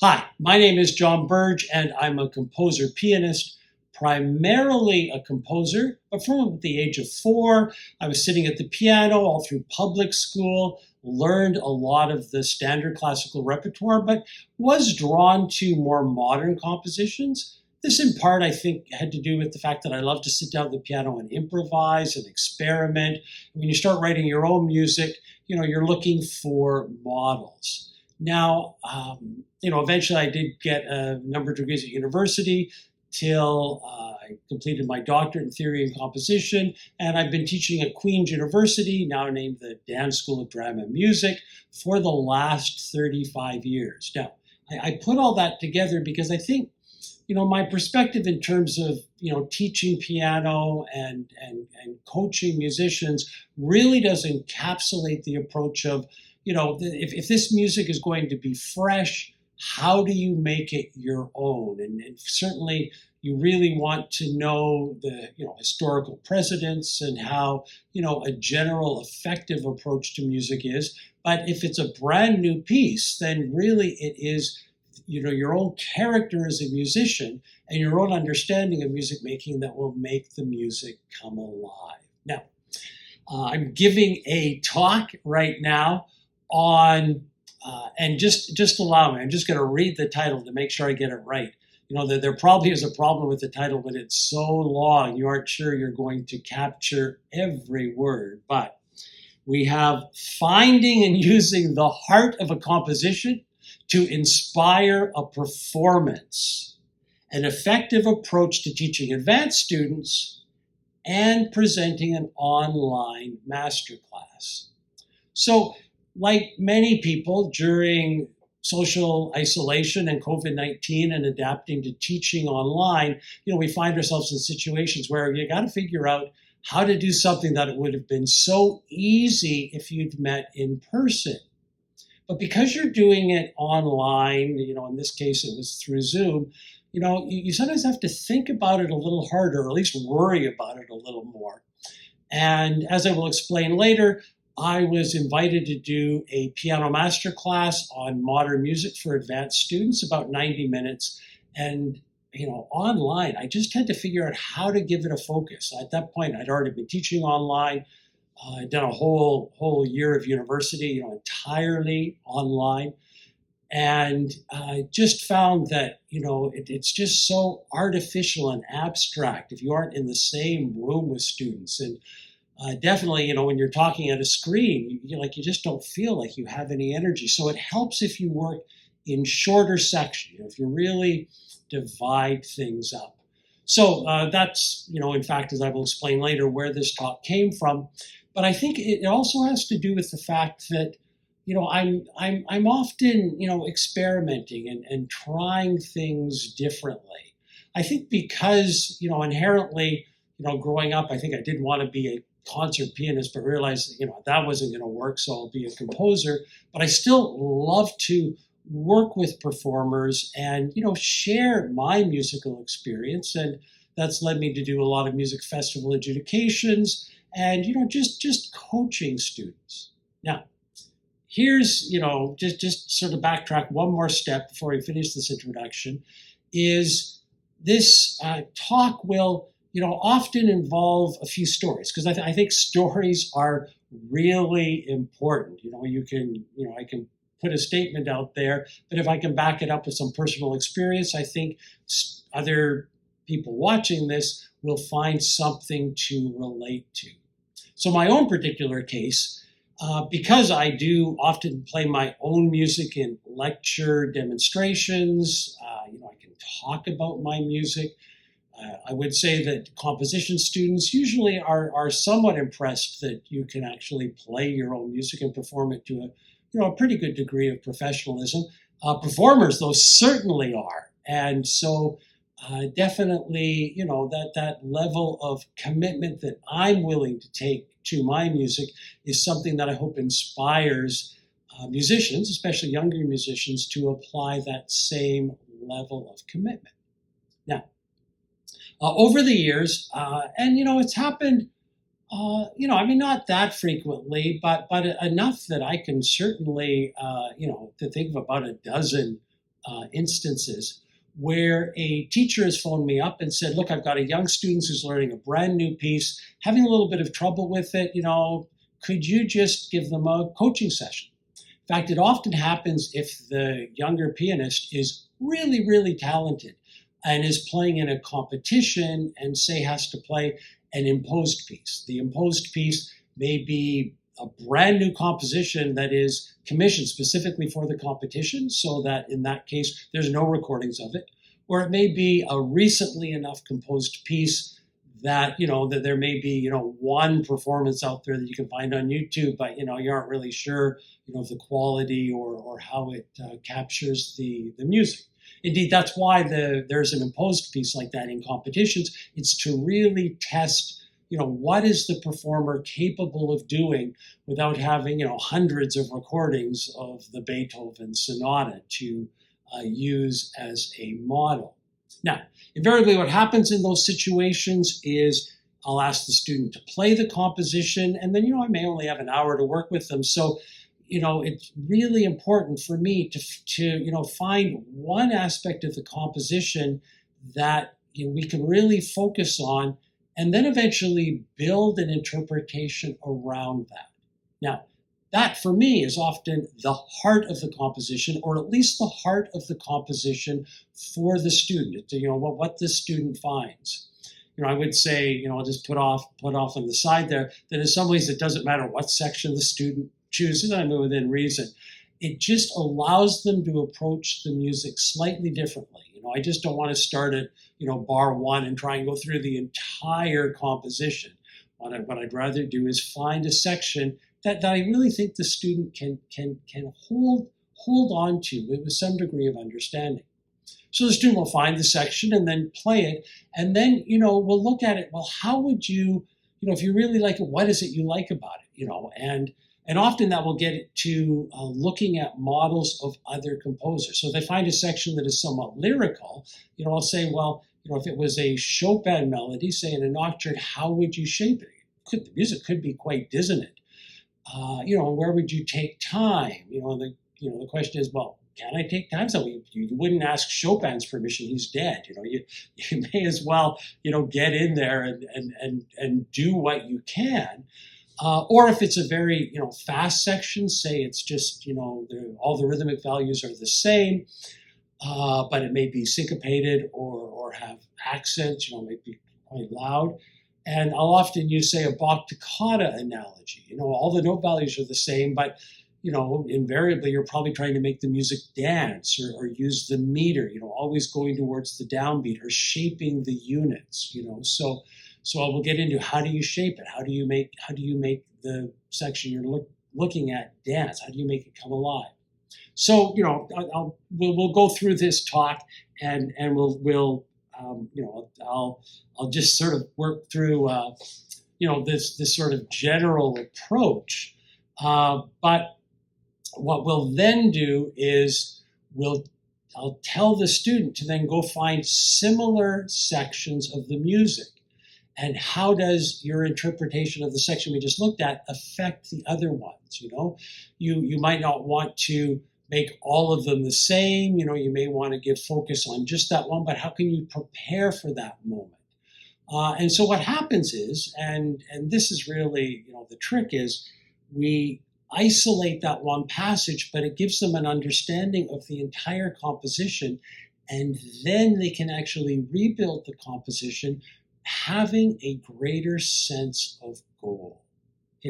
Hi, my name is John Burge, and I'm a composer pianist, primarily a composer. But from the age of 4, I was sitting at the piano all through public school, learned a lot of the standard classical repertoire, but was drawn to more modern compositions. This, in part, I think, had to do with the fact that I love to sit down at the piano and improvise and experiment. When you start writing your own music, you're looking for models. Now, eventually I did get a number of degrees at university till I completed my doctorate in theory and composition, and I've been teaching at Queen's University, now named the Dan School of Drama and Music, for the last 35 years. Now, I put all that together because I think, my perspective in terms of, teaching piano and coaching musicians really does encapsulate the approach of, if this music is going to be fresh, how do you make it your own? And certainly you really want to know the historical precedents and how a general effective approach to music is. But if it's a brand new piece, then really it is your own character as a musician and your own understanding of music making that will make the music come alive. Now, I'm giving a talk right now on, and just allow me, I'm just going to read the title to make sure I get it right. There probably is a problem with the title, but it's so long, you aren't sure you're going to capture every word. But we have finding and using the heart of a composition to inspire a performance, an effective approach to teaching advanced students, and presenting an online masterclass. So, like many people during social isolation and COVID-19 and adapting to teaching online, we find ourselves in situations where you got to figure out how to do something that it would have been so easy if you'd met in person. But because you're doing it online, in this case it was through Zoom, you sometimes have to think about it a little harder, or at least worry about it a little more. And as I will explain later, I was invited to do a piano masterclass on modern music for advanced students, about 90 minutes. And, online, I just had to figure out how to give it a focus. At that point, I'd already been teaching online. I'd done a whole year of university, entirely online. And I just found that, it's just so artificial and abstract if you aren't in the same room with students. And definitely, when you're talking at a screen, you just don't feel like you have any energy. So it helps if you work in shorter sections, if you really divide things up. So that's, in fact, as I will explain later, where this talk came from. But I think it also has to do with the fact that, I'm often, experimenting and trying things differently. I think because, inherently, growing up, I think I did want to be a concert pianist, but realized, that wasn't going to work, so I'll be a composer. But I still love to work with performers and, share my musical experience. And that's led me to do a lot of music festival adjudications and, just coaching students. Now, here's, just sort of backtrack one more step before we finish this introduction, is this talk will, often involve a few stories, because I think stories are really important. I can put a statement out there, but if I can back it up with some personal experience, I think other people watching this will find something to relate to. So my own particular case, because I do often play my own music in lecture demonstrations, I can talk about my music. I would say that composition students usually are somewhat impressed that you can actually play your own music and perform it to a pretty good degree of professionalism. Performers, though, certainly are. And so definitely, that level of commitment that I'm willing to take to my music is something that I hope inspires musicians, especially younger musicians, to apply that same level of commitment. Now, over the years, and it's happened, not that frequently, but enough that I can certainly, to think of about a dozen instances where a teacher has phoned me up and said, look, I've got a young student who's learning a brand new piece, having a little bit of trouble with it, could you just give them a coaching session? In fact, it often happens if the younger pianist is really, really talented and is playing in a competition and, say, has to play an imposed piece. The imposed piece may be a brand new composition that is commissioned specifically for the competition, so that in that case, there's no recordings of it. Or it may be a recently enough composed piece that, that there may be, one performance out there that you can find on YouTube, but, you aren't really sure, of the quality or how it captures the music. Indeed, that's why there's an imposed piece like that in competitions. It's to really test, what is the performer capable of doing without having, hundreds of recordings of the Beethoven sonata to use as a model. Now, invariably what happens in those situations is I'll ask the student to play the composition, and then, I may only have an hour to work with them. So, it's really important for me to find one aspect of the composition that we can really focus on, and then eventually build an interpretation around that. Now, that for me is often the heart of the composition, or at least the heart of the composition for the student, what the student finds. I would say, I'll just put off on the side there, that in some ways it doesn't matter what section the student chooses, I mean, within reason. It just allows them to approach the music slightly differently. I just don't want to start at, bar one and try and go through the entire composition. What I'd rather do is find a section that I really think the student can hold on to with some degree of understanding. So the student will find the section and then play it, and then we'll look at it. Well, how would you, if you really like it, what is it you like about it? And often that will get it to looking at models of other composers. So if they find a section that is somewhat lyrical, I'll say, well, if it was a Chopin melody, say in a nocturne, how would you shape it? The music could be quite dissonant. Where would you take time? The question is, well, can I take time? So you wouldn't ask Chopin's permission; he's dead. You may as well, get in there and do what you can. Or if it's a very, fast section, say it's just, all the rhythmic values are the same, but it may be syncopated or have accents, may be quite loud. And I'll often use, say, a Bach toccata analogy. All the note values are the same, but, invariably you're probably trying to make the music dance or use the meter, always going towards the downbeat or shaping the units, So I will get into how do you shape it? How do you make the section you're looking at dance? How do you make it come alive? So we'll go through this talk and I'll just sort of work through this sort of general approach. But what we'll then do is I'll tell the student to then go find similar sections of the music. And how does your interpretation of the section we just looked at affect the other ones? You might not want to make all of them the same. You may want to give focus on just that one, but how can you prepare for that moment? And so what happens is, and this is really, the trick is, we isolate that one passage, but it gives them an understanding of the entire composition, and then they can actually rebuild the composition having a greater sense of goal.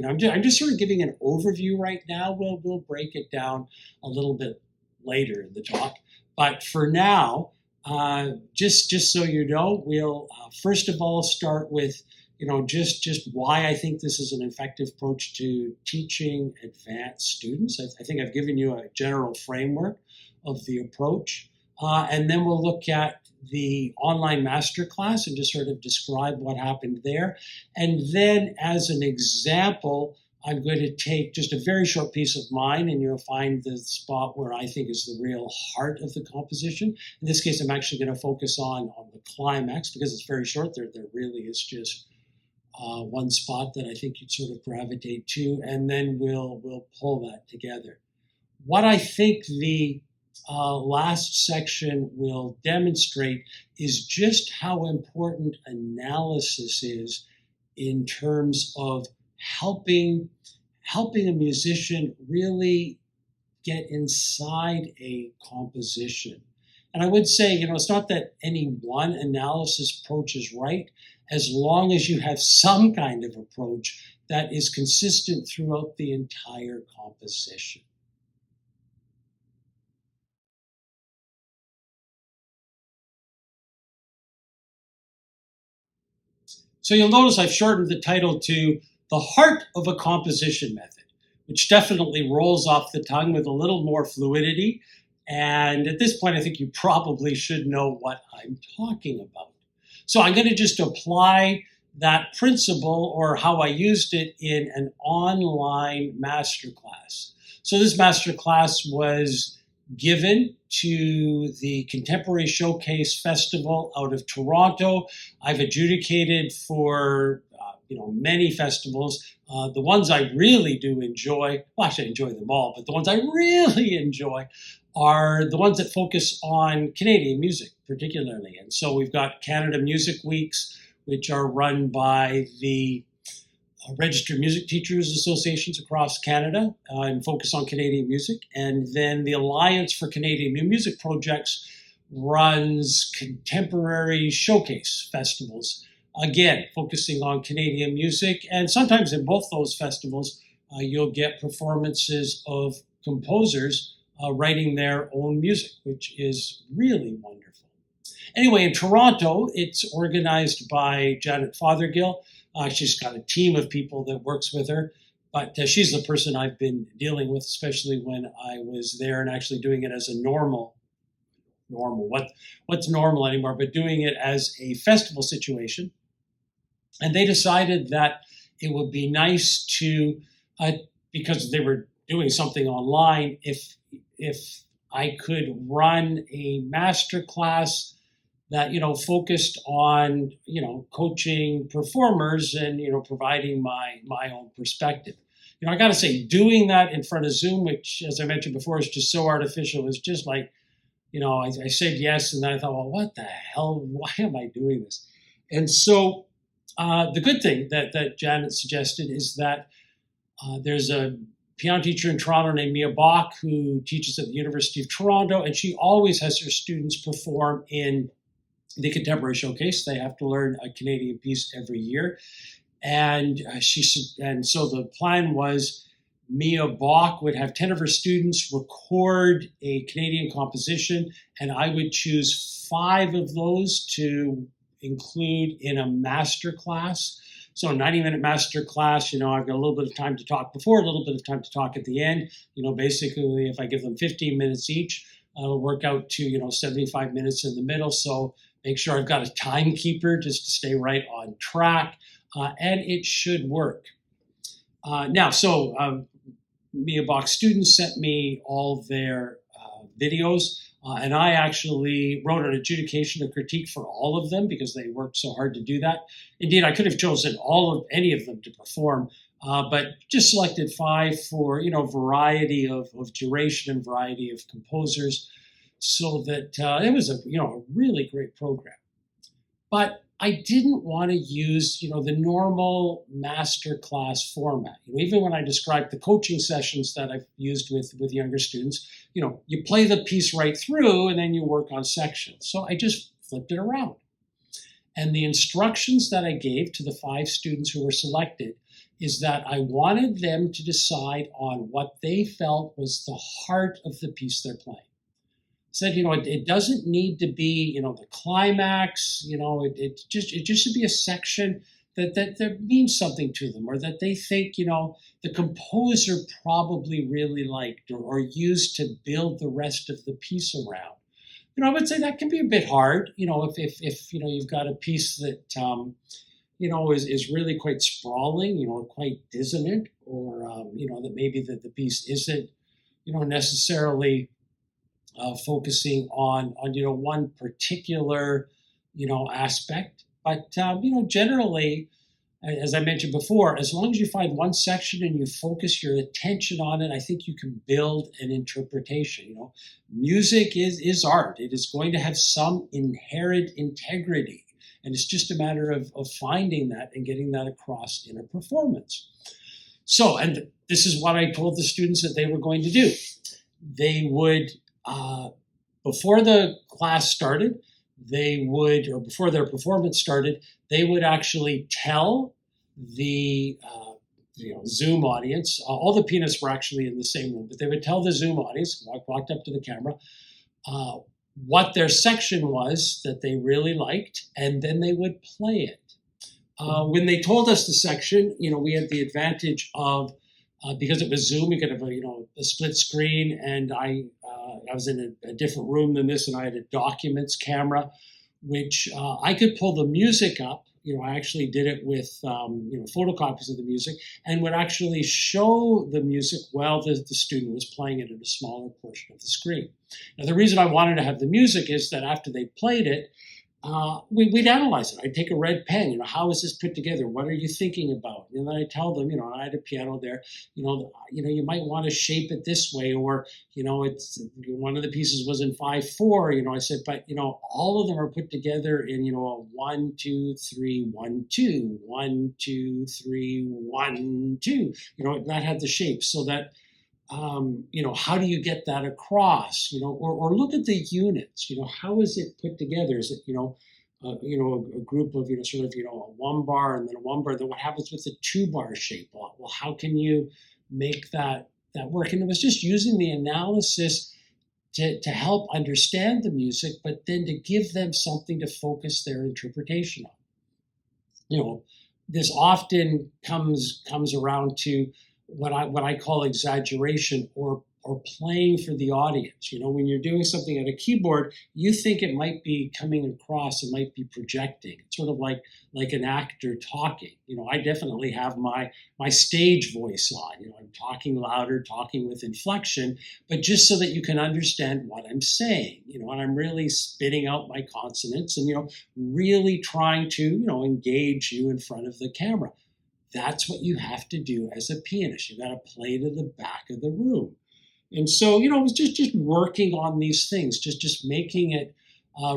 I'm just sort of giving an overview right now. We'll break it down a little bit later in the talk. But for now, just so you know, we'll first of all start with just why I think this is an effective approach to teaching advanced students. I think I've given you a general framework of the approach. And then we'll look at the online masterclass and just sort of describe what happened there. And then as an example, I'm going to take just a very short piece of mine, and you'll find the spot where I think is the real heart of the composition. In this case, I'm actually going to focus on the climax because it's very short. There really is just one spot that I think you'd sort of gravitate to, and then we'll pull that together. What I think the last section will demonstrate is just how important analysis is in terms of helping a musician really get inside a composition. And I would say, it's not that any one analysis approach is right, as long as you have some kind of approach that is consistent throughout the entire composition. So you'll notice I've shortened the title to The Heart of a Composition Method, which definitely rolls off the tongue with a little more fluidity. And at this point, I think you probably should know what I'm talking about. So I'm going to just apply that principle or how I used it in an online masterclass. So this masterclass was given to the Contemporary Showcase Festival out of Toronto. I've adjudicated for many festivals. The ones I really do enjoy, well, actually I enjoy them all, but the ones I really enjoy are the ones that focus on Canadian music particularly. And so we've got Canada Music Weeks, which are run by the Registered Music Teachers Associations across Canada and focus on Canadian music. And then the Alliance for Canadian New Music Projects runs contemporary showcase festivals, again, focusing on Canadian music. And sometimes in both those festivals, you'll get performances of composers writing their own music, which is really wonderful. Anyway, in Toronto, it's organized by Janet Fothergill. She's got a team of people that works with her, but she's the person I've been dealing with, especially when I was there and actually doing it as a normal, what's normal anymore, but doing it as a festival situation. And they decided that it would be nice to, because they were doing something online, if I could run a masterclass that focused on coaching performers and providing my own perspective. I got to say, doing that in front of Zoom, which as I mentioned before is just so artificial, is just like I said yes, and then I thought, well, what the hell? Why am I doing this? And so the good thing that Janet suggested is that there's a piano teacher in Toronto named Mia Bach who teaches at the University of Toronto, and she always has her students perform in the Contemporary Showcase. They have to learn a Canadian piece every year. And so the plan was Mia Bach would have 10 of her students record a Canadian composition, and I would choose 5 of those to include in a master class. So a 90-minute master class, I've got a little bit of time to talk before, a little bit of time to talk at the end. Basically, if I give them 15 minutes each, it'll work out to, 75 minutes in the middle. So make sure I've got a timekeeper just to stay right on track, and it should work. Mia Bach's students sent me all their videos, and I actually wrote an adjudication and critique for all of them because they worked so hard to do that. Indeed, I could have chosen any of them to perform, but just selected 5 for variety of duration and variety of composers, so that it was a really great program. But I didn't want to use the normal master class format. Even when I described the coaching sessions that I've used with younger students, you play the piece right through and then you work on sections. So I just flipped it around. And the instructions that I gave to the 5 students who were selected is that I wanted them to decide on what they felt was the heart of the piece they're playing. Said, it doesn't need to be, the climax, it just should be a section that means something to them, or that they think, the composer probably really liked or used to build the rest of the piece around. I would say that can be a bit hard, if you've got a piece that, is really quite sprawling, quite dissonant, or, that maybe the piece isn't, necessarily focusing on one particular aspect, but generally, as I mentioned before, as long as you find one section and you focus your attention on it, I think you can build an interpretation. You know, music is art. It is going to have some inherent integrity. And it's just a matter of finding that and getting that across in a performance. So, and this is what I told the students that they were going to do. They would, before the class started, or before their performance started, they would actually tell the Zoom audience, all the pianists were actually in the same room, but they would tell the Zoom audience, walked up to the camera, what their section was that they really liked, and then they would play it. When they told us the section, we had the advantage of, because it was Zoom, we could have a split screen, and I was in a different room than this, and I had a documents camera, which I could pull the music up. I actually did it with photocopies of the music, and would actually show the music while the student was playing it in a smaller portion of the screen. Now, the reason I wanted to have the music is that after they played it, we'd analyze it. I'd take a red pen. How is this put together? What are you thinking about? And then I tell them, I had a piano there. You might want to shape it this way, or it's one of the pieces was in 5/4. I said, but all of them are put together in a 1 2 3 1 2 1 2 3 1 2. That had the shape so that. How do you get that across? Or look at the units. How is it put together? Is it a group of sort of a 1 bar and then a 1 bar? Then what happens with the 2 bar shape? Well, how can you make that work? And it was just using the analysis to help understand the music, but then to give them something to focus their interpretation on. This often comes around to what I call exaggeration or playing for the audience. When you're doing something at a keyboard, you think it might be coming across, it might be projecting. It's sort of like an actor talking. I definitely have my stage voice on. I'm talking louder, talking with inflection, but just so that you can understand what I'm saying. And I'm really spitting out my consonants and really trying to engage you in front of the camera. That's what you have to do as a pianist. You got to play to the back of the room. And so, it was just working on these things, just making it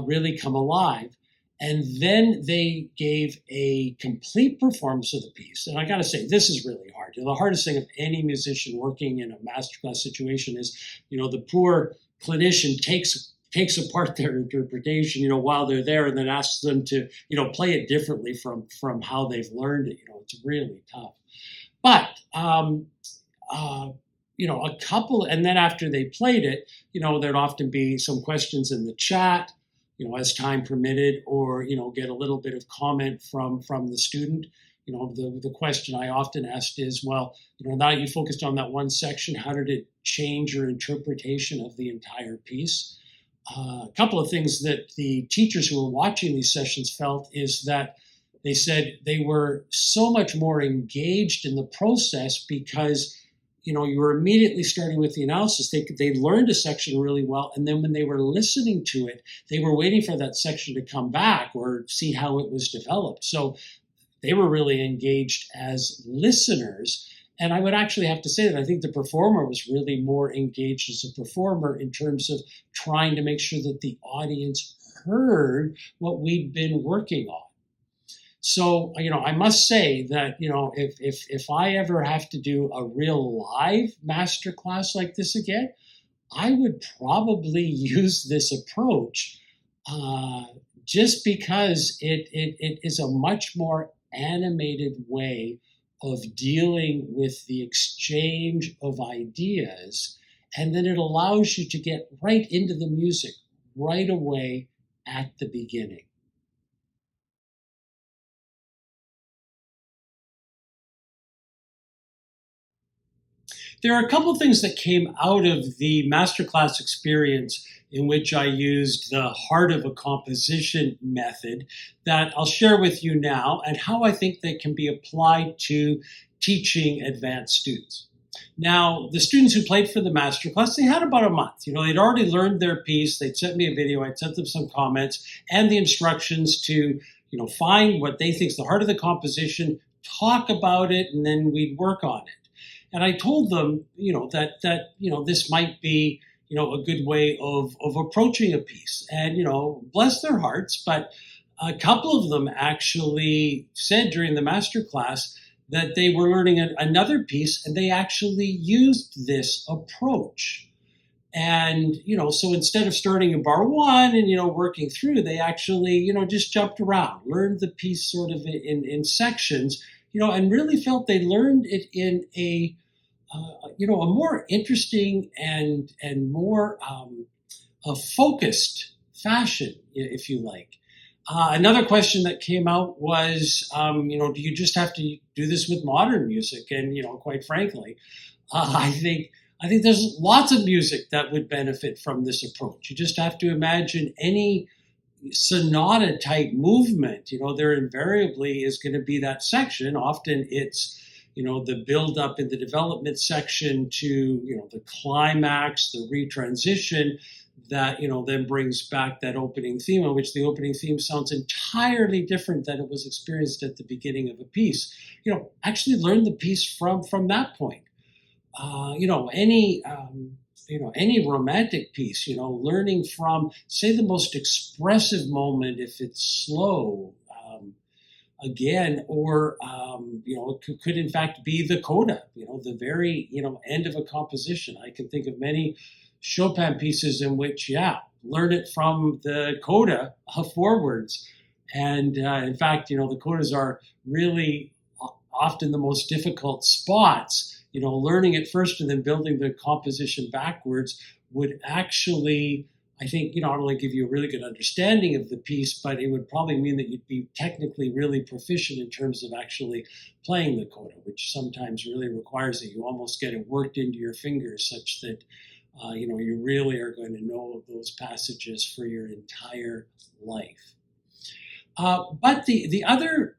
really come alive. And then they gave a complete performance of the piece. And I got to say, this is really hard. The hardest thing of any musician working in a masterclass situation is, the poor clinician takes apart their interpretation, while they're there, and then asks them to, play it differently from how they've learned it. It's really tough. But, a couple, and then after they played it, there'd often be some questions in the chat, as time permitted, or, get a little bit of comment from the student. The question I often asked is, well, now you focused on that one section, how did it change your interpretation of the entire piece? A couple of things that the teachers who were watching these sessions felt is that they said they were so much more engaged in the process because, you were immediately starting with the analysis. They learned a section really well, and then when they were listening to it, they were waiting for that section to come back or see how it was developed. So they were really engaged as listeners. And I would actually have to say that I think the performer was really more engaged as a performer in terms of trying to make sure that the audience heard what we'd been working on. So, I must say that, if I ever have to do a real live masterclass like this again, I would probably use this approach just because it is a much more animated way of dealing with the exchange of ideas. And then it allows you to get right into the music right away at the beginning. There are a couple of things that came out of the masterclass experience in which I used the heart of a composition method that I'll share with you now, and how I think they can be applied to teaching advanced students. Now, the students who played for the masterclass, they had about a month. They'd already learned their piece. They'd sent me a video. I'd sent them some comments and the instructions to find what they think is the heart of the composition, talk about it, and then we'd work on it. And I told them, that this might be, a good way of approaching a piece. And, bless their hearts, but a couple of them actually said during the master class that they were learning another piece and they actually used this approach. And, so instead of starting in bar one and, working through, they actually, just jumped around, learned the piece sort of in sections, and really felt they learned it in a more interesting and more a focused fashion, if you like. Another question that came out was, do you just have to do this with modern music? And, quite frankly, I think there's lots of music that would benefit from this approach. You just have to imagine any sonata type movement, there invariably is going to be that section. Often it's, the build up in the development section to, the climax, the retransition that, then brings back that opening theme, in which the opening theme sounds entirely different than it was experienced at the beginning of a piece. Actually learn the piece from that point. Any romantic piece, learning from, say, the most expressive moment, if it's slow, again, or, it could in fact be the coda, the very, end of a composition. I can think of many Chopin pieces in which, learn it from the coda forwards. And in fact, the codas are really often the most difficult spots. Learning it first and then building the composition backwards would actually, I think, not only give you a really good understanding of the piece, but it would probably mean that you'd be technically really proficient in terms of actually playing the coda, which sometimes really requires that you almost get it worked into your fingers such that, you really are going to know those passages for your entire life. But the other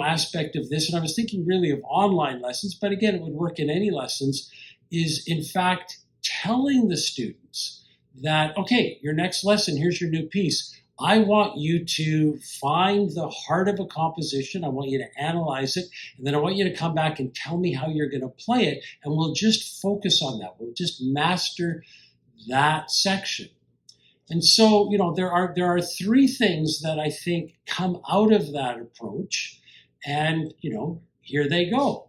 aspect of this, and I was thinking really of online lessons, but again, it would work in any lessons, is in fact telling the students that, okay, your next lesson, here's your new piece. I want you to find the heart of a composition. I want you to analyze it. And then I want you to come back and tell me how you're going to play it. And we'll just focus on that. We'll just master that section. And so, there are three things that I think come out of that approach. And, here they go.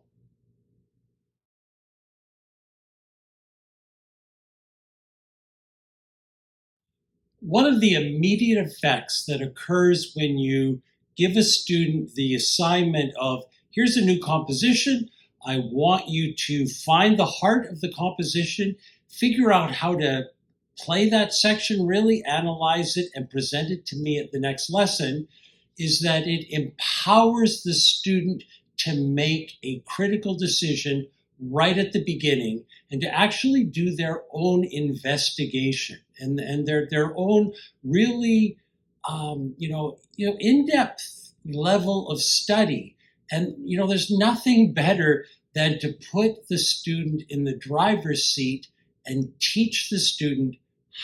One of the immediate effects that occurs when you give a student the assignment of, here's a new composition, I want you to find the heart of the composition, figure out how to play that section, really analyze it, and present it to me at the next lesson, is that it empowers the student to make a critical decision right at the beginning and to actually do their own investigation and their own really in-depth level of study. And there's nothing better than to put the student in the driver's seat and teach the student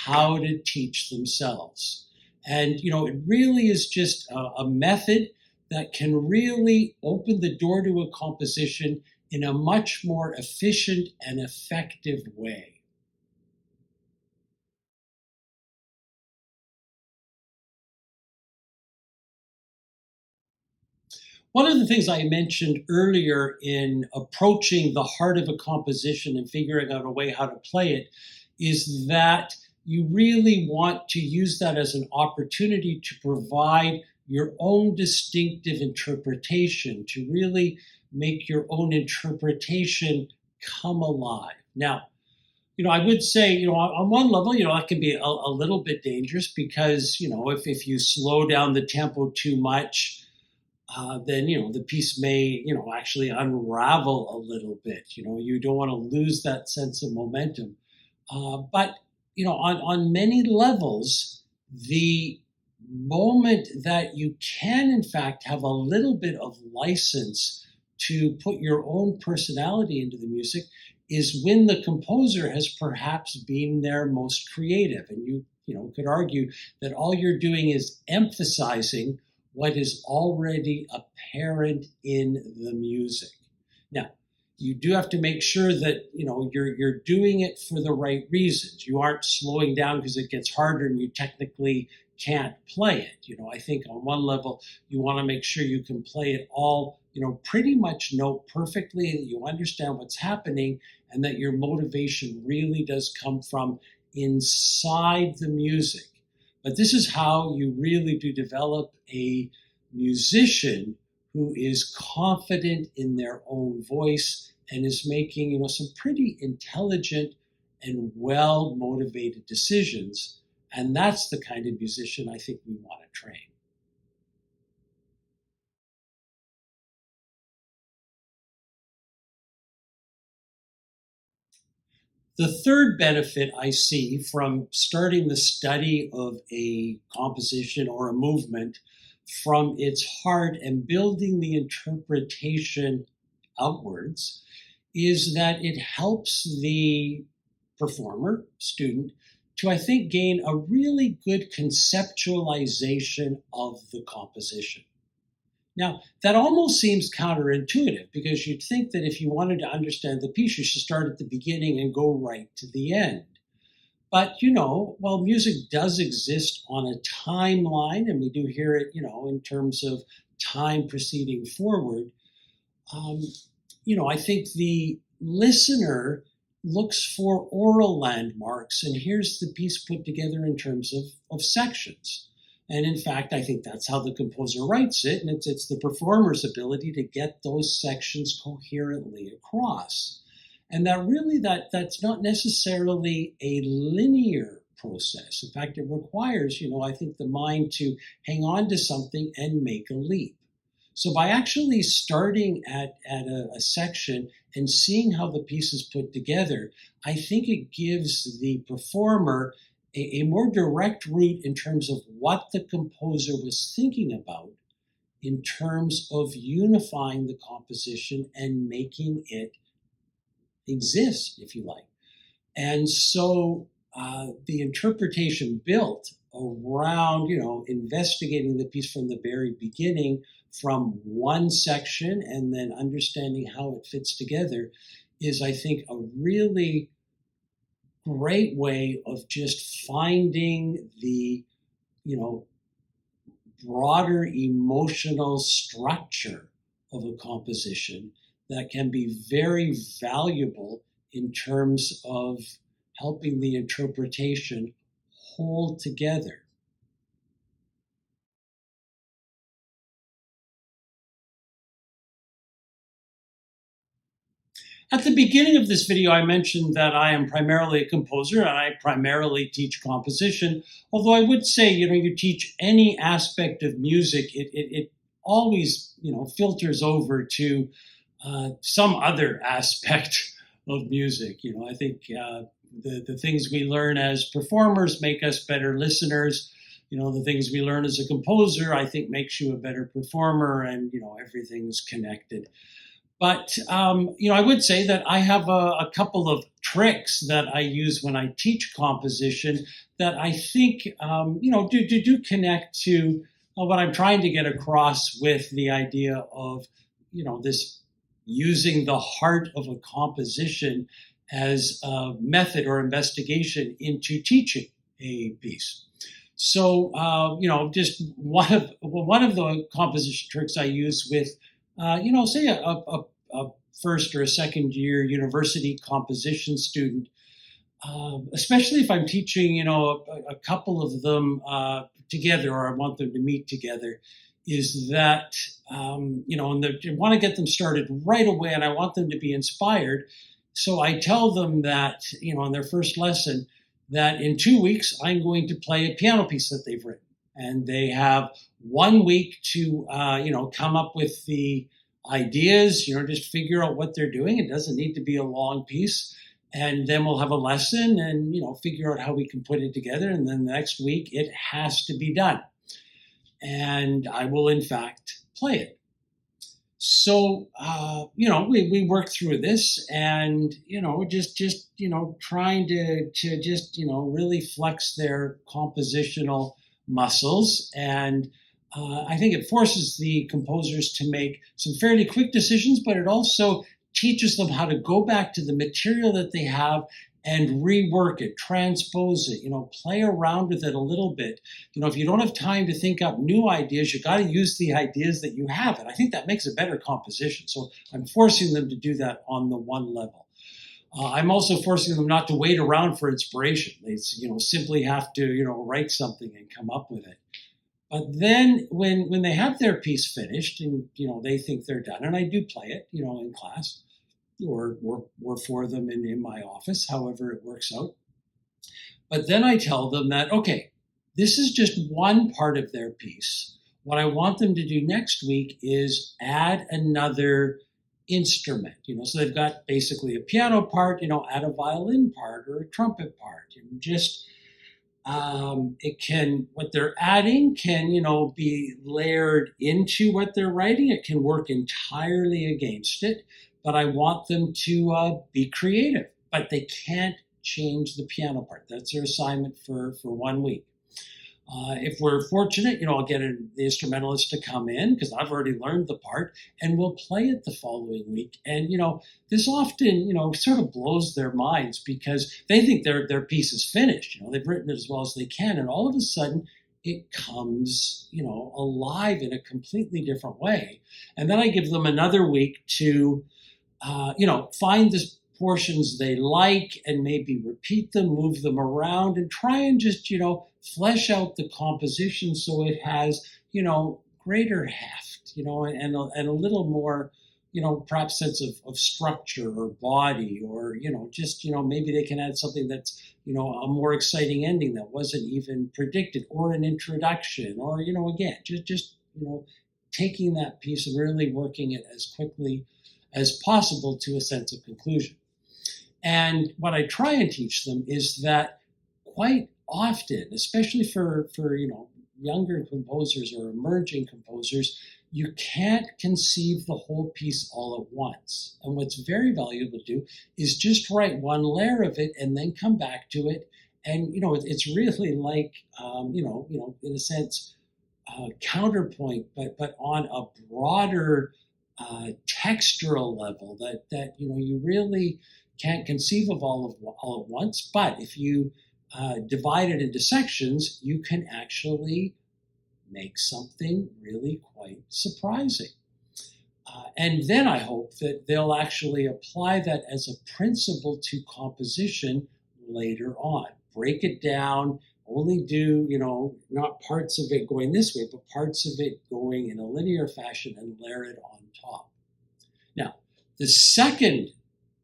how to teach themselves. And it really is just a method that can really open the door to a composition in a much more efficient and effective way. One of the things I mentioned earlier in approaching the heart of a composition and figuring out a way how to play it is that you really want to use that as an opportunity to provide your own distinctive interpretation, to really make your own interpretation come alive. Now, I would say, on one level, that can be a little bit dangerous because, if you slow down the tempo too much, then, the piece may, actually unravel a little bit. You don't want to lose that sense of momentum. But, on many levels, the moment that you can, in fact, have a little bit of license to put your own personality into the music is when the composer has perhaps been their most creative. And you could argue that all you're doing is emphasizing what is already apparent in the music. Now, you do have to make sure that you're doing it for the right reasons. You aren't slowing down because it gets harder and you technically can't play it. I think on one level you want to make sure you can play it all, pretty much note perfectly, that you understand what's happening, and that your motivation really does come from inside the music. But this is how you really do develop a musician who is confident in their own voice and is making, some pretty intelligent and well-motivated decisions. And that's the kind of musician I think we want to train. The third benefit I see from starting the study of a composition or a movement from its heart and building the interpretation outwards is that it helps the performer, student, to, I think, gain a really good conceptualization of the composition. Now, that almost seems counterintuitive, because you'd think that if you wanted to understand the piece, you should start at the beginning and go right to the end. But, while music does exist on a timeline, and we do hear it, in terms of time proceeding forward, I think the listener looks for oral landmarks, and here's the piece put together in terms of sections. And in fact, I think that's how the composer writes it, and it's the performer's ability to get those sections coherently across. And that's not necessarily a linear process. In fact, it requires, I think, the mind to hang on to something and make a leap. So by actually starting at a section and seeing how the piece is put together, I think it gives the performer a more direct route in terms of what the composer was thinking about in terms of unifying the composition and making it exist, if you like. And so the interpretation built around, investigating the piece from the very beginning, from one section, and then understanding how it fits together, is, I think, a really great way of just finding the, broader emotional structure of a composition that can be very valuable in terms of helping the interpretation hold together. At the beginning of this video, I mentioned that I am primarily a composer and I primarily teach composition. Although I would say, you teach any aspect of music, it always, filters over to some other aspect of music. I think the things we learn as performers make us better listeners. The things we learn as a composer, I think, makes you a better performer, and, everything's connected. But, I would say that I have a couple of tricks that I use when I teach composition that I think, do connect to what I'm trying to get across with the idea of, this using the heart of a composition as a method or investigation into teaching a piece. So, just one of the composition tricks I use with say a first or a second year university composition student, especially if I'm teaching, a couple of them together, or I want them to meet together, is that, and I want to get them started right away, and I want them to be inspired. So I tell them that, in their first lesson, that in 2 weeks, I'm going to play a piano piece that they've written. And they have 1 week to, come up with the ideas, just figure out what they're doing. It doesn't need to be a long piece. And then we'll have a lesson and, figure out how we can put it together. And then the next week, it has to be done. And I will, in fact, play it. So, we work through this and, just trying to just, really flex their compositional muscles and I think it forces the composers to make some fairly quick decisions, but it also teaches them how to go back to the material that they have and rework it, transpose it, play around with it a little bit. If you don't have time to think up new ideas, you got to use the ideas that you have. And I think that makes a better composition. So I'm forcing them to do that on the one level. I'm also forcing them not to wait around for inspiration. They, simply have to, write something and come up with it. But then when they have their piece finished and, they think they're done, and I do play it, in class or for them in my office, however it works out. But then I tell them that, okay, this is just one part of their piece. What I want them to do next week is add another instrument, so they've got basically a piano part, add a violin part or a trumpet part, and just what they're adding can, be layered into what they're writing. It can work entirely against it, but I want them to be creative, but they can't change the piano part. That's their assignment for 1 week. If we're fortunate, I'll get the instrumentalist to come in because I've already learned the part, and we'll play it the following week. And this often, sort of blows their minds because they think their piece is finished. They've written it as well as they can, and all of a sudden it comes, alive in a completely different way. And then I give them another week to, find the portions they like and maybe repeat them, move them around, and try and just, flesh out the composition so it has, greater heft, and a little more, perhaps sense of structure or body, or, just, maybe they can add something that's, a more exciting ending that wasn't even predicted, or an introduction, or, again, just, taking that piece and really working it as quickly as possible to a sense of conclusion. And what I try and teach them is that quite often, especially for younger composers or emerging composers, you can't conceive the whole piece all at once. And what's very valuable to do is just write one layer of it and then come back to it. And it's really like in a sense counterpoint, but on a broader textural level that you really can't conceive of all at once. But if you divide it into sections, you can actually make something really quite surprising. And then I hope that they'll actually apply that as a principle to composition later on. Break it down, only do, not parts of it going this way, but parts of it going in a linear fashion and layer it on top. Now, the second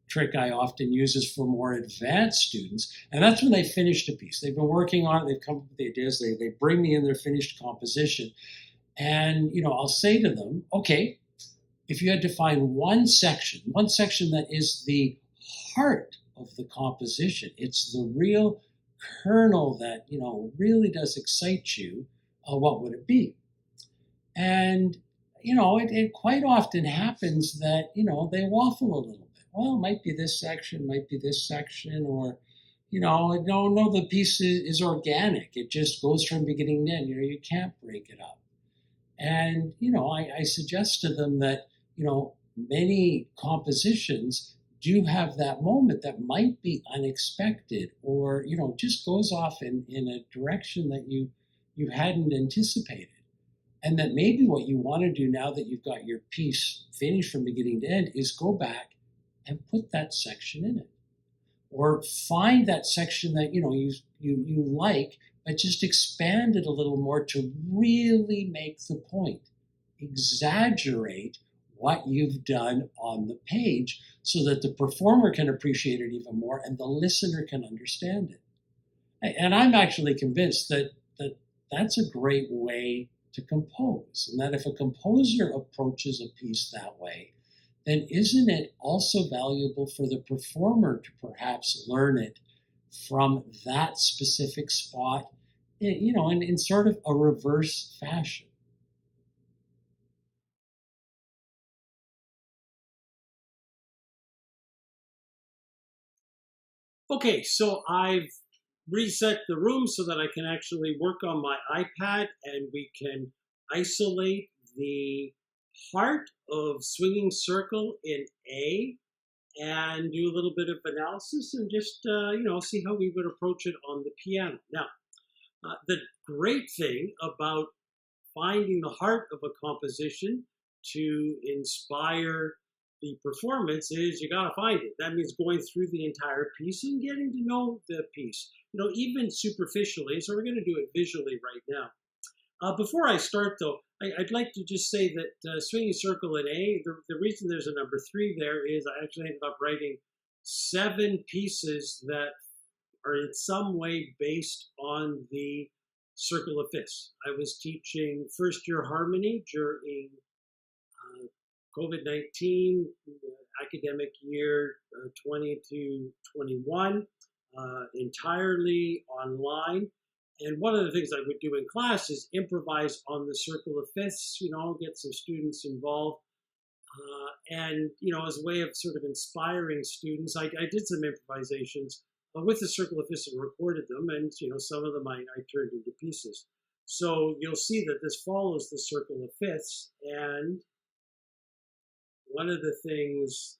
trick I often use is for more advanced students, and that's when they finished a piece. They've been working on it, they've come up with the ideas, they bring me in their finished composition, and I'll say to them, okay, if you had to find one section that is the heart of the composition, it's the real kernel that really does excite you, what would it be? And it quite often happens that they waffle a little bit. Well, it might be this section, or no, the piece is organic. It just goes from beginning to end. You can't break it up. And I suggest to them that many compositions do have that moment that might be unexpected, or just goes off in a direction that you hadn't anticipated. And that maybe what you want to do now that you've got your piece finished from beginning to end is go back and put that section in it, or find that section that you like, but just expand it a little more to really make the point, exaggerate what you've done on the page so that the performer can appreciate it even more and the listener can understand it. And I'm actually convinced that that's a great way to compose, and that if a composer approaches a piece that way, then isn't it also valuable for the performer to perhaps learn it from that specific spot, in sort of a reverse fashion? Okay, so I've reset the room so that I can actually work on my iPad, and we can isolate the heart of swinging circle in A and do a little bit of analysis and just see how we would approach it on the piano. Now, the great thing about finding the heart of a composition to inspire the performance is you got to find it. That means going through the entire piece and getting to know the piece, even superficially. So we're going to do it visually right now. Before I start, though, I'd like to just say that swinging circle in A, the reason there's a number 3 there is I actually ended up writing 7 pieces that are in some way based on the circle of fifths. I was teaching first year harmony during COVID-19 academic year 20 to 21, entirely online. And one of the things I would do in class is improvise on the circle of fifths, get some students involved. And as a way of sort of inspiring students, I did some improvisations with the circle of fifths and recorded them. And, some of them I turned into pieces. So you'll see that this follows the circle of fifths. And one of the things,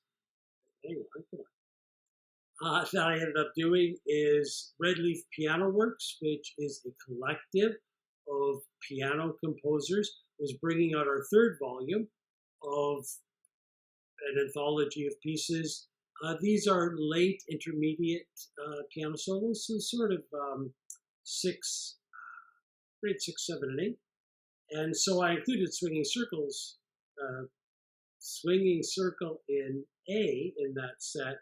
that I ended up doing is Red Leaf Piano Works, which is a collective of piano composers, was bringing out our 3rd volume of an anthology of pieces. These are late intermediate piano solos, so sort of grade 6, 7, and 8. And so I included swinging circle in A in that set.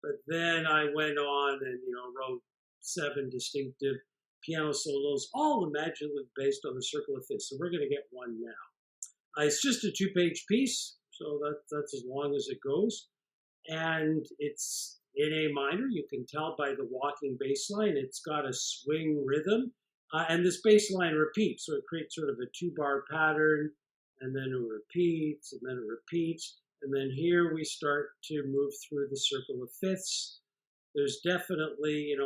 But then I went on and, wrote 7 distinctive piano solos, all imaginatively based on the circle of fifths. So we're going to get one now. It's just a 2-page piece, so that's as long as it goes. And it's in A minor. You can tell by the walking bass line. It's got a swing rhythm. And this bass line repeats. So it creates sort of a 2-bar pattern, and then it repeats, and then it repeats. And then here we start to move through the circle of fifths. There's definitely, a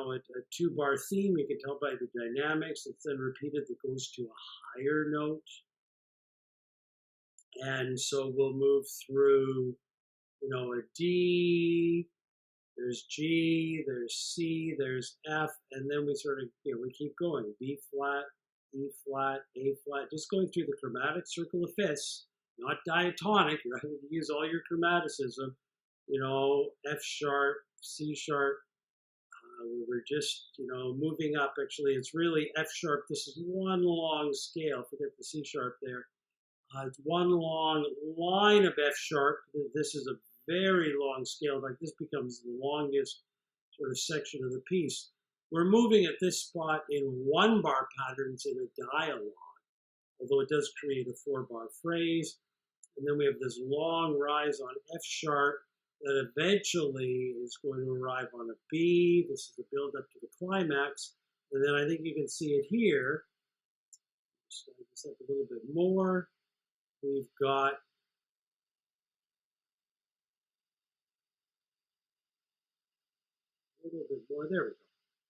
2-bar theme. You can tell by the dynamics. It's then repeated that goes to a higher note. And so we'll move through, a D, there's G, there's C, there's F, and then we sort of, we keep going. B flat, E flat, A flat, just going through the chromatic circle of fifths. Not diatonic, you're having to use all your chromaticism, F sharp, C sharp. We're just, moving up. Actually, it's really F sharp. This is one long scale. Forget the C sharp there. It's one long line of F sharp. This is a very long scale. In fact, this becomes the longest sort of section of the piece. We're moving at this spot in 1-bar patterns in a dialogue, although it does create a 4-bar phrase. And then we have this long rise on F sharp that eventually is going to arrive on a B. This is the build up to the climax. And then I think you can see it here. Slide this up a little bit more. We've got a little bit more. There we go.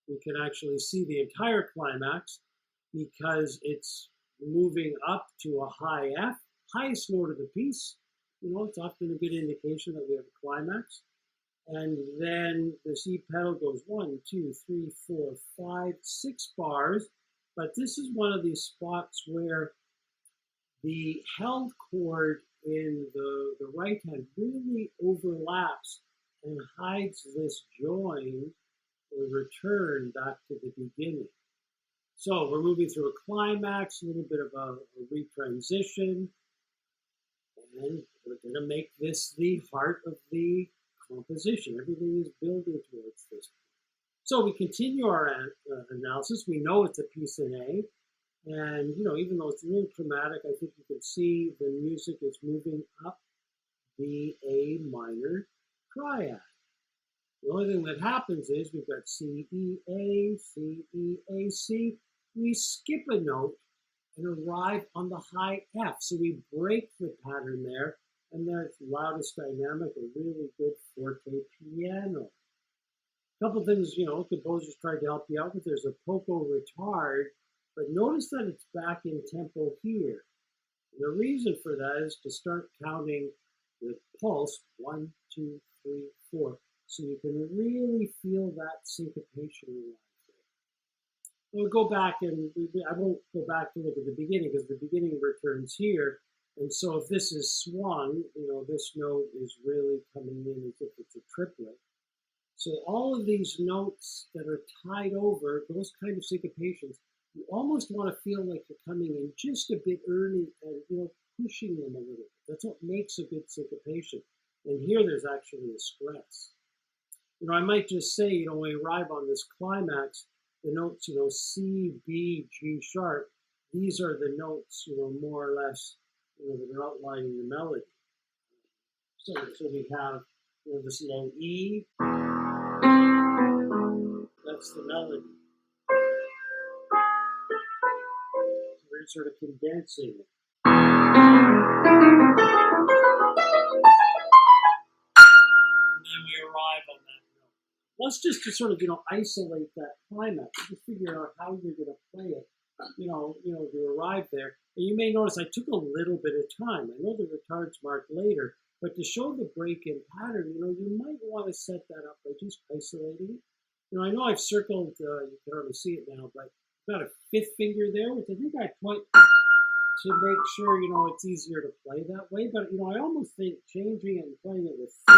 We can actually see the entire climax because it's moving up to a high F, highest note of the piece. It's often a good indication that we have a climax. And then the C pedal goes 1, 2, 3, 4, 5, 6 bars. But this is one of these spots where the held chord in the right hand really overlaps and hides this join or return back to the beginning. So we're moving through a climax, a little bit of a retransition, and we're going to make this the heart of the composition. Everything is building towards this. So we continue our analysis. We know it's a piece in A. And, even though it's a little chromatic, I think you can see the music is moving up the A minor triad. The only thing that happens is we've got C, E, A, C, E, A, C. We skip a note and arrive on the high F. So we break the pattern there, and that's loudest dynamic, a really good forte piano. A couple things, composers tried to help you out with. There's a poco retard, but notice that it's back in tempo here. The reason for that is to start counting the pulse, 1, 2, 3, 4, so you can really feel that syncopation around there. We'll go back and I won't go back to look at the beginning because the beginning returns here. And so if this is swung, this note is really coming in as if it's a triplet. So all of these notes that are tied over, those kind of syncopations, you almost want to feel like you're coming in just a bit early and pushing them a little bit. That's what makes a good syncopation. And here there's actually a stress. I might just say, when we arrive on this climax, the notes, C, B, G sharp, these are the notes, more or less, that are outlining the melody. So we have this low E, that's the melody. So we're sort of condensing it. And then we arrive on that note. Let's just to sort of, isolate that climax. Just figure out how you're going to play it, to arrive there. And you may notice I took a little bit of time. I know the retard's marked later, but to show the break-in pattern, you might want to set that up by just isolating it. I know I've circled, you can hardly see it now, but I've got a fifth finger there, which I think I point to make sure, it's easier to play that way. But, I almost think changing it and playing it with 3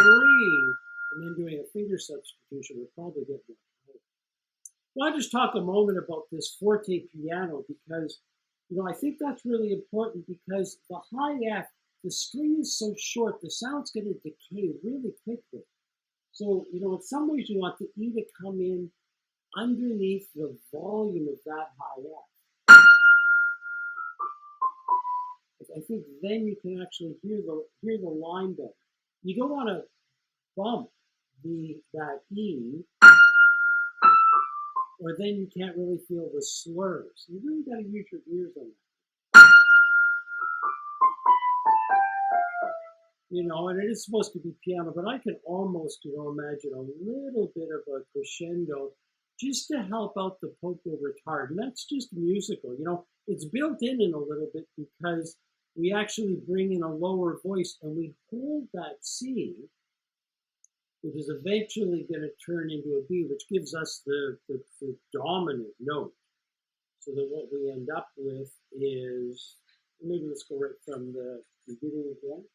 and then doing a finger substitution would probably get more better. Well, I'll just talk a moment about this forte piano because, I think that's really important because the high F, the string is so short, the sound's going to decay really quickly. So, in some ways you want the E to come in underneath the volume of that high F. I think then you can actually hear the line better. You don't want to bump that E, or then you can't really feel the slurs. You really got to use your ears on that. And it is supposed to be piano, but I can almost, imagine a little bit of a crescendo just to help out the poco retard. And that's just musical. It's built in a little bit because we actually bring in a lower voice and we hold that C, which is eventually going to turn into a B, which gives us the dominant note. So that what we end up with is, maybe let's go right from the beginning again.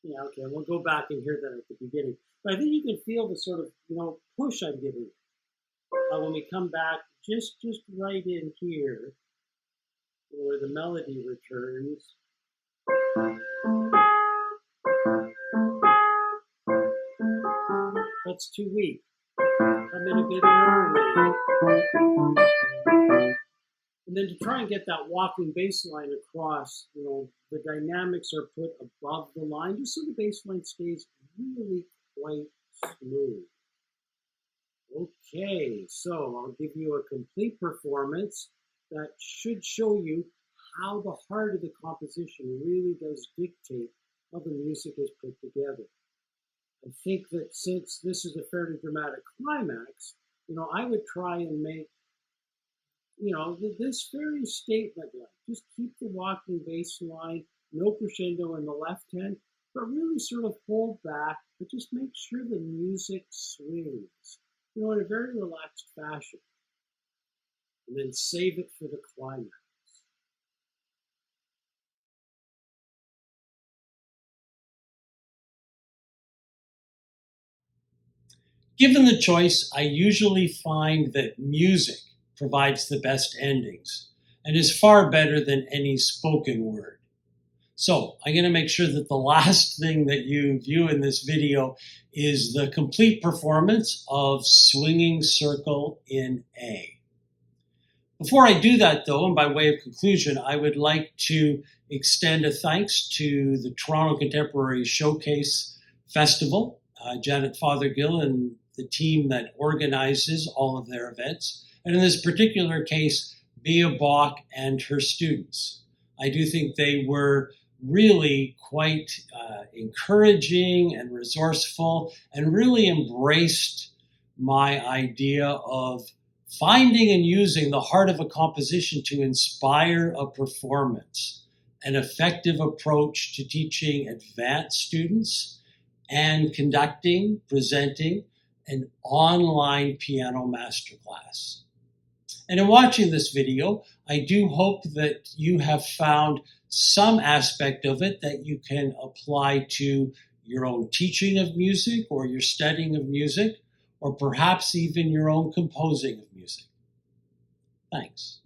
Yeah, okay, and we'll go back and hear that at the beginning. But I think you can feel the sort of, push I'm giving it. When we come back, just right in here, where the melody returns. That's too weak. Come in a bit early. And then to try and get that walking bass line across, the dynamics are put above the line, just so the bass line stays really quite smooth. Okay, so I'll give you a complete performance that should show you how the heart of the composition really does dictate how the music is put together. I think that since this is a fairly dramatic climax, I would try and make, this very statement-like. Just keep the walking bass line, no crescendo in the left hand, but really sort of hold back, but just make sure the music swings, in a very relaxed fashion. And then save it for the climax. Given the choice, I usually find that music provides the best endings and is far better than any spoken word. So I'm going to make sure that the last thing that you view in this video is the complete performance of Swinging Circle in A. Before I do that, though, and by way of conclusion, I would like to extend a thanks to the Toronto Contemporary Showcase Festival, Janet Fothergill and the team that organizes all of their events. And in this particular case, Mia Bach and her students. I do think they were really quite encouraging and resourceful and really embraced my idea of finding and using the heart of a composition to inspire a performance, an effective approach to teaching advanced students and conducting, presenting an online piano masterclass. And in watching this video, I do hope that you have found some aspect of it that you can apply to your own teaching of music or your studying of music, or perhaps even your own composing of music. Thanks.